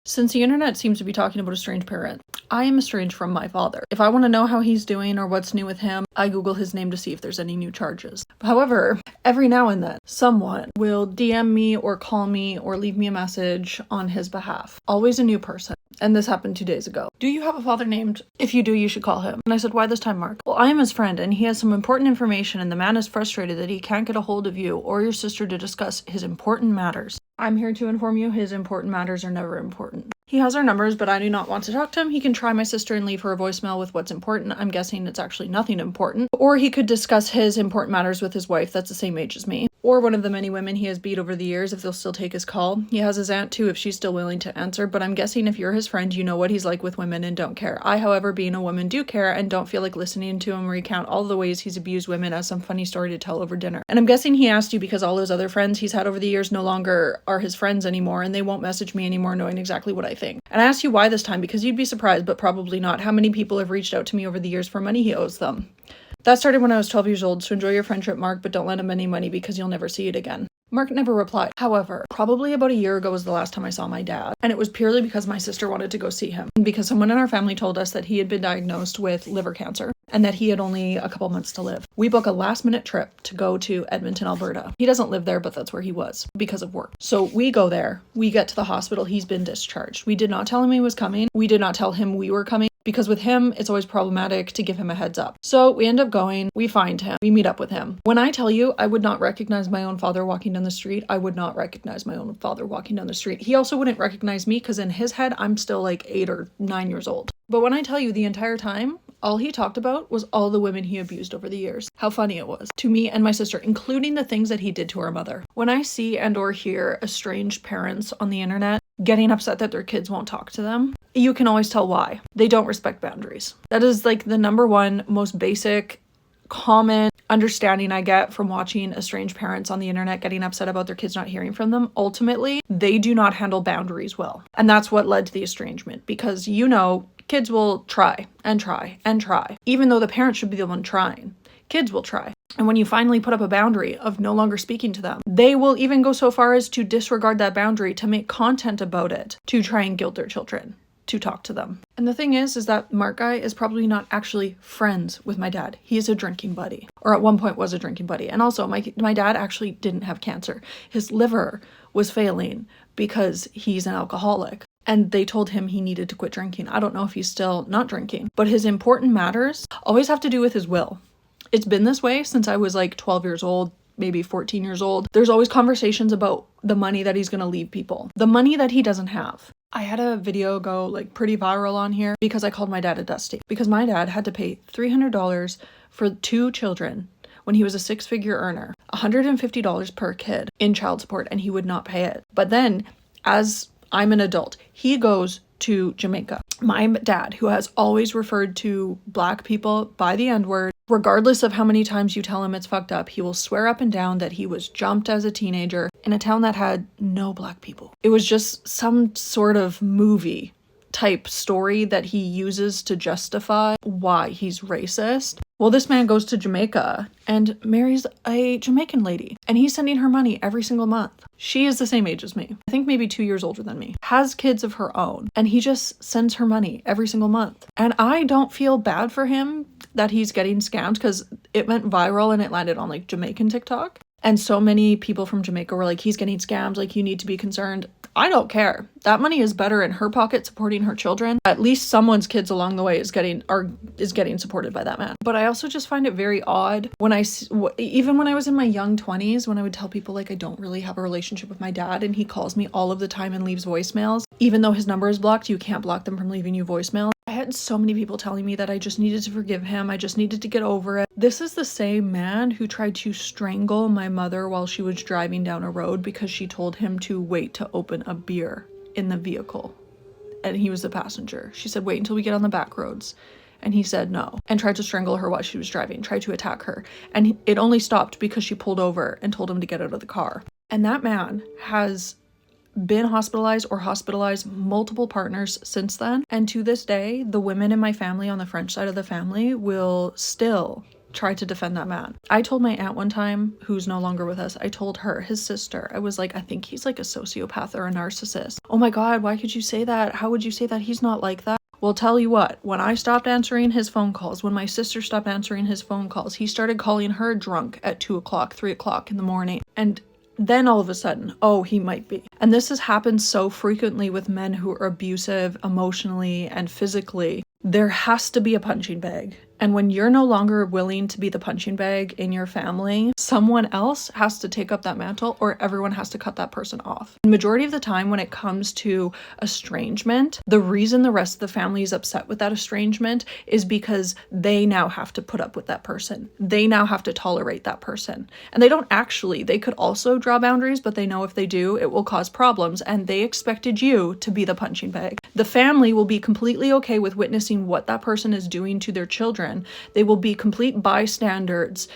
Since the internet seems to be talking about estranged parents, I am estranged from my father. If I want to know how he's doing or what's new with him, I Google his name to see if there's any new charges. However, every now and then, someone will DM me or call me or leave me a message on his behalf. Always a new person. And this happened 2 days ago. Do you have a father named? If you do, you should call him. And I said, why this time, Mark? Well, I am his friend and he has some important information and the man is frustrated that he can't get a hold of you or your sister to discuss his important matters. I'm here to inform you his important matters are never important. He has our numbers, but I do not want to talk to him. He can try my sister and leave her a voicemail with what's important. I'm guessing it's actually nothing important. Or he could discuss his important matters with his wife that's the same age as me. Or one of the many women he has beat over the years if they'll still take his call. He has his aunt too if she's still willing to answer, but I'm guessing if you're his friend, you know what he's like with women and don't care. I, however, being a woman, do care and don't feel like listening to him recount all the ways he's abused women as some funny story to tell over dinner. And I'm guessing he asked you because all those other friends he's had over the years no longer are his friends anymore and they won't message me anymore knowing exactly what I think. And I asked you why this time because you'd be surprised, but probably not, how many people have reached out to me over the years for money he owes them. That started when I was 12 years old, so enjoy your friendship, Mark, but don't lend him any money because you'll never see it again. Mark never replied. However, probably about a year ago was the last time I saw my dad, and it was purely because my sister wanted to go see him, because someone in our family told us that he had been diagnosed with liver cancer, and that he had only a couple months to live. We book a last-minute trip to go to Edmonton, Alberta. He doesn't live there, but that's where he was, because of work. So we go there, we get to the hospital, he's been discharged. We did not tell him he was coming, we did not tell him we were coming, because with him, it's always problematic to give him a heads up. So we end up going, we find him, we meet up with him. When I tell you I would not recognize my own father walking down the street, I would not recognize my own father walking down the street. He also wouldn't recognize me because in his head, I'm still like 8 or 9 years old. But when I tell you the entire time, all he talked about was all the women he abused over the years. How funny it was to me and my sister, including the things that he did to our mother. When I see and or hear estranged parents on the internet getting upset that their kids won't talk to them, you can always tell why. They don't respect boundaries. That is like the number one most basic common understanding I get from watching estranged parents on the internet getting upset about their kids not hearing from them. Ultimately, they do not handle boundaries well. And that's what led to the estrangement because, you know, kids will try and try and try. Even though the parents should be the one trying, kids will try. And when you finally put up a boundary of no longer speaking to them, they will even go so far as to disregard that boundary to make content about it, to try and guilt their children to talk to them. And the thing is that Mark guy is probably not actually friends with my dad. He is a drinking buddy, or at one point was a drinking buddy. And also my dad actually didn't have cancer. His liver was failing because he's an alcoholic. And they told him he needed to quit drinking. I don't know if he's still not drinking, but his important matters always have to do with his will. It's been this way since I was like 12 years old, maybe 14 years old. There's always conversations about the money that he's going to leave people, the money that he doesn't have. I had a video go like pretty viral on here because I called my dad a Dusty because my dad had to pay $300 for 2 children when he was a 6-figure earner, $150 per kid in child support, and he would not pay it. But then as I'm an adult, he goes to Jamaica. My dad, who has always referred to Black people by the N-word, regardless of how many times you tell him it's fucked up, he will swear up and down that he was jumped as a teenager in a town that had no Black people. It was just some sort of movie type story that he uses to justify why he's racist. Well, this man goes to Jamaica and marries a Jamaican lady, and he's sending her money every single month. She is the same age as me. I think maybe 2 years older than me. Has kids of her own, and he just sends her money every single month. And I don't feel bad for him that he's getting scammed because it went viral and it landed on like Jamaican TikTok. And so many people from Jamaica were like, he's getting scammed, like you need to be concerned. I don't care. That money is better in her pocket supporting her children. At least someone's kids along the way is getting supported by that man. But I also just find it very odd when even when I was in my young 20s, when I would tell people like I don't really have a relationship with my dad and he calls me all of the time and leaves voicemails. Even though his number is blocked, you can't block them from leaving you voicemail. I had so many people telling me that I just needed to forgive him. I just needed to get over it. This is the same man who tried to strangle my mother while she was driving down a road because she told him to wait to open a beer in the vehicle. And he was the passenger. She said, wait until we get on the back roads. And he said no, and tried to strangle her while she was driving, tried to attack her. And it only stopped because she pulled over and told him to get out of the car. And that man has been hospitalized multiple partners since then. And to this day, the women in my family on the French side of the family will still try to defend that man. I told my aunt one time, who's no longer with us, I told her, his sister, I was like, I think he's like a sociopath or a narcissist. Oh my God, why could you say that? How would you say that? He's not like that. Well, tell you what, when I stopped answering his phone calls, when my sister stopped answering his phone calls, he started calling her drunk at 2 o'clock, 3 o'clock in the morning. And then all of a sudden, oh, he might be. And this has happened so frequently with men who are abusive emotionally and physically. There has to be a punching bag. And when you're no longer willing to be the punching bag in your family, someone else has to take up that mantle, or everyone has to cut that person off. The majority of the time when it comes to estrangement, the reason the rest of the family is upset with that estrangement is because they now have to put up with that person. They now have to tolerate that person. And they don't actually. They could also draw boundaries, but they know if they do, it will cause problems, and they expected you to be the punching bag. The family will be completely okay with witnessing what that person is doing to their children. They will be complete bystanders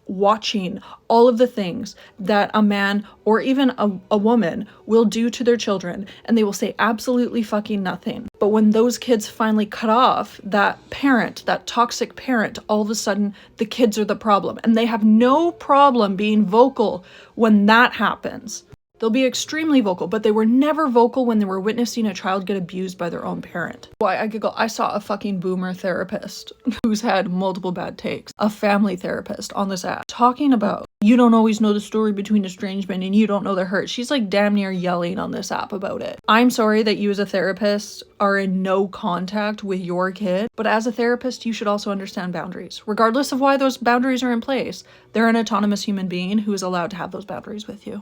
watching all of the things that a man or even a woman will do to their children, and they will say absolutely fucking nothing. But when those kids finally cut off that parent, that toxic parent, all of a sudden the kids are the problem, and they have no problem being vocal when that happens. They'll be extremely vocal, but they were never vocal when they were witnessing a child get abused by their own parent. Why, I giggle. I saw a fucking boomer therapist who's had multiple bad takes, a family therapist on this app, talking about, you don't always know the story between estranged men and you don't know the hurt. She's like damn near yelling on this app about it. I'm sorry that you as a therapist are in no contact with your kid, but as a therapist, you should also understand boundaries. Regardless of why those boundaries are in place, they're an autonomous human being who is allowed to have those boundaries with you.